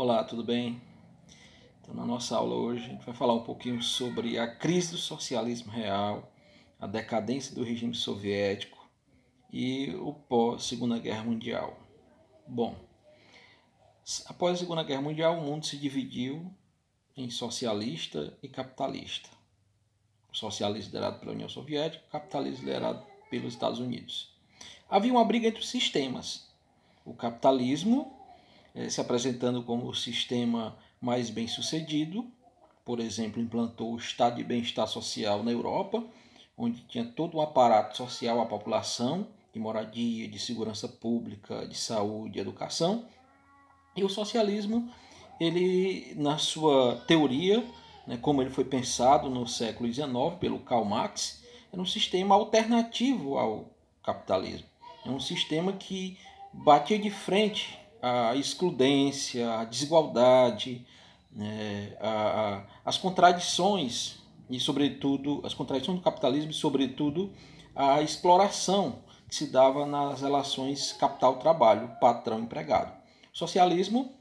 Olá, tudo bem? Então, na nossa aula hoje, a gente vai falar um pouquinho sobre a crise do socialismo real, a decadência do regime soviético e o pós-Segunda Guerra Mundial. Bom, após a Segunda Guerra Mundial, o mundo se dividiu em socialista e capitalista. O socialismo liderado pela União Soviética, o capitalismo liderado pelos Estados Unidos. Havia uma briga entre os sistemas. O capitalismo se apresentando como o sistema mais bem sucedido, por exemplo, implantou o estado de bem-estar social na Europa, onde tinha todo um aparato social à população, de moradia, de segurança pública, de saúde, educação. E o socialismo, ele na sua teoria, como ele foi pensado no século XIX pelo Karl Marx, era um sistema alternativo ao capitalismo. É um sistema que batia de frente à excludência, à desigualdade, as contradições e, sobretudo, as contradições do capitalismo e, sobretudo, a exploração que se dava nas relações capital-trabalho, patrão-empregado. O socialismo,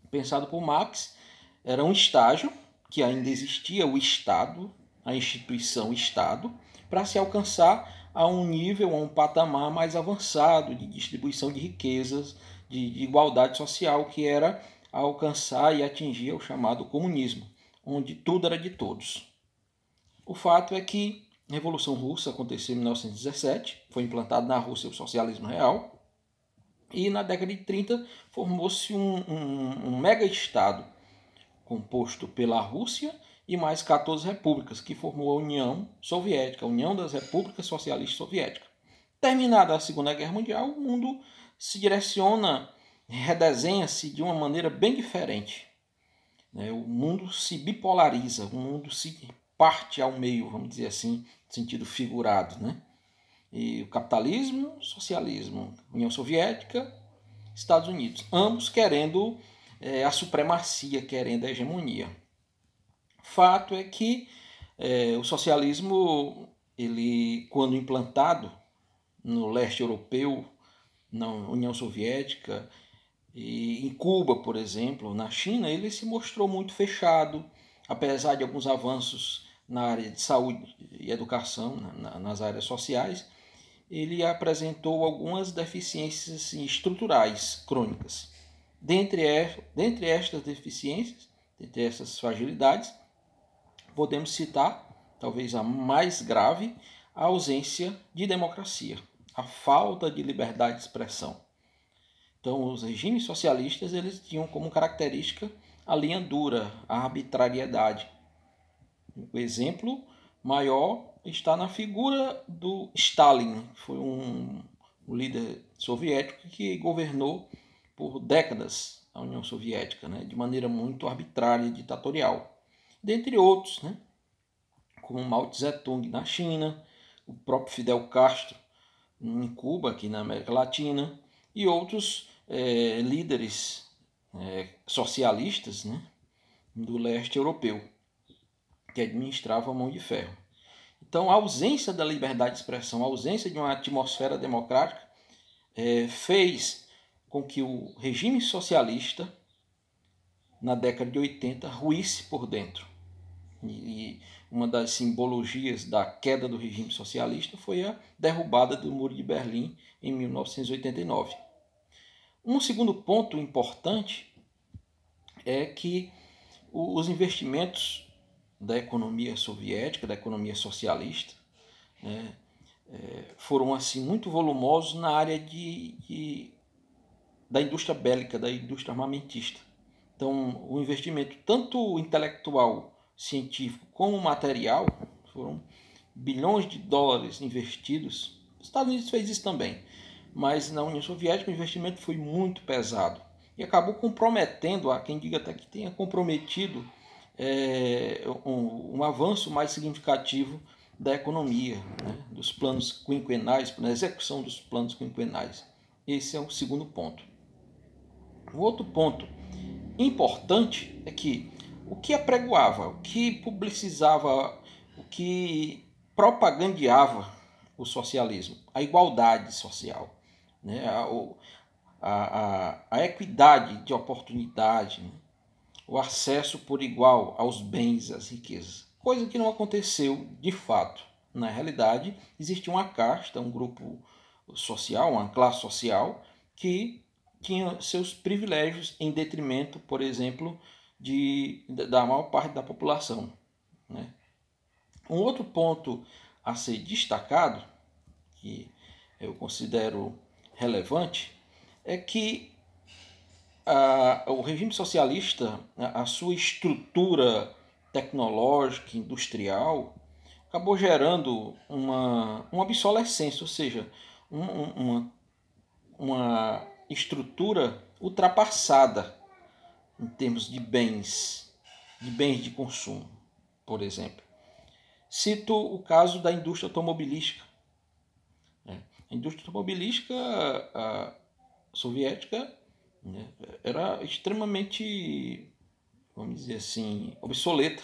pensado por Marx, era um estágio que ainda existia o Estado, a instituição Estado, para se alcançar a um nível, a um patamar mais avançado de distribuição de riquezas, de igualdade social, que era alcançar e atingir o chamado comunismo, onde tudo era de todos. O fato é que a Revolução Russa aconteceu em 1917, foi implantado na Rússia o socialismo real, e na década de 30 formou-se um mega-estado composto pela Rússia e mais 14 repúblicas, que formou a União Soviética, a União das Repúblicas Socialistas Soviéticas. Terminada a Segunda Guerra Mundial, o mundo se direciona, redesenha-se de uma maneira bem diferente. O mundo se bipolariza, o mundo se parte ao meio, vamos dizer assim, no sentido figurado, E o capitalismo, socialismo, União Soviética, Estados Unidos, ambos querendo a supremacia, querendo a hegemonia. Fato é que o socialismo, ele, quando implantado no leste europeu, na União Soviética, e em Cuba, por exemplo, na China, ele se mostrou muito fechado, apesar de alguns avanços na área de saúde e educação, nas áreas sociais, ele apresentou algumas deficiências estruturais crônicas. Dentre estas deficiências, dentre essas fragilidades, podemos citar, talvez a mais grave, a ausência de democracia, a falta de liberdade de expressão. Então, os regimes socialistas eles tinham como característica a linha dura, a arbitrariedade. O exemplo maior está na figura do Stalin, foi um líder soviético que governou por décadas a União Soviética, de maneira muito arbitrária e ditatorial. Dentre outros, como Mao Tse-tung na China, o próprio Fidel Castro em Cuba, aqui na América Latina, e outros líderes socialistas do leste europeu, que administravam a mão de ferro. Então, a ausência da liberdade de expressão, a ausência de uma atmosfera democrática, fez com que o regime socialista, na década de 80, ruísse por dentro. E uma das simbologias da queda do regime socialista foi a derrubada do Muro de Berlim em 1989. Um segundo ponto importante é que os investimentos da economia soviética, da economia socialista, foram assim muito volumosos na área da indústria bélica, da indústria armamentista. Então, o investimento tanto intelectual, científico, como material, foram bilhões de dólares investidos. Os Estados Unidos fez isso também, mas na União Soviética o investimento foi muito pesado e acabou comprometendo, há quem diga até que tenha comprometido um avanço mais significativo da economia, dos planos quinquenais, na execução dos planos quinquenais. Esse é o segundo ponto. O outro ponto importante é que o que apregoava, o que publicizava, o que propagandeava o socialismo, a igualdade social, a equidade de oportunidade, né? O acesso por igual aos bens, às riquezas, coisa que não aconteceu de fato. Na realidade, existia uma casta, um grupo social, uma classe social, que tinha seus privilégios em detrimento, por exemplo, da maior parte da população, né? Um outro ponto a ser destacado, que eu considero relevante, é que o regime socialista, a sua estrutura tecnológica, industrial, acabou gerando uma obsolescência, ou seja, uma estrutura ultrapassada em termos de bens de consumo, por exemplo. Cito o caso da indústria automobilística. A indústria automobilística soviética, né, era extremamente, vamos dizer assim, obsoleta.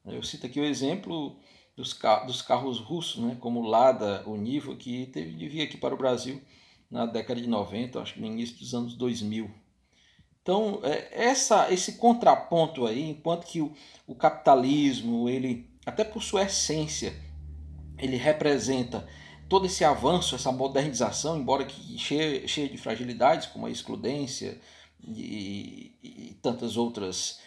Eu cito aqui o exemplo dos carros russos, né, como o Lada, o Niva, que teve de vir aqui para o Brasil na década de 90, acho que no início dos anos 2000. Então, esse contraponto aí, enquanto que o capitalismo, ele, até por sua essência, ele representa todo esse avanço, essa modernização, embora que cheia de fragilidades, como a excludência e tantas outras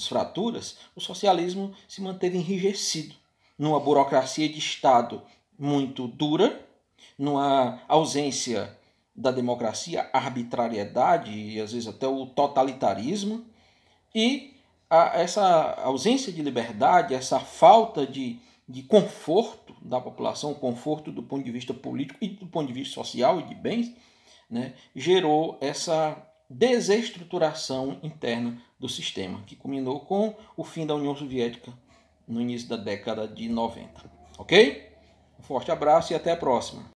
fraturas, o socialismo se manteve enrijecido numa burocracia de Estado muito dura, numa ausência da democracia, arbitrariedade e às vezes até o totalitarismo, e essa ausência de liberdade, essa falta de conforto da população, conforto do ponto de vista político e do ponto de vista social e de bens, né, gerou essa desestruturação interna do sistema, que culminou com o fim da União Soviética no início da década de 90. Ok? Um forte abraço e até a próxima.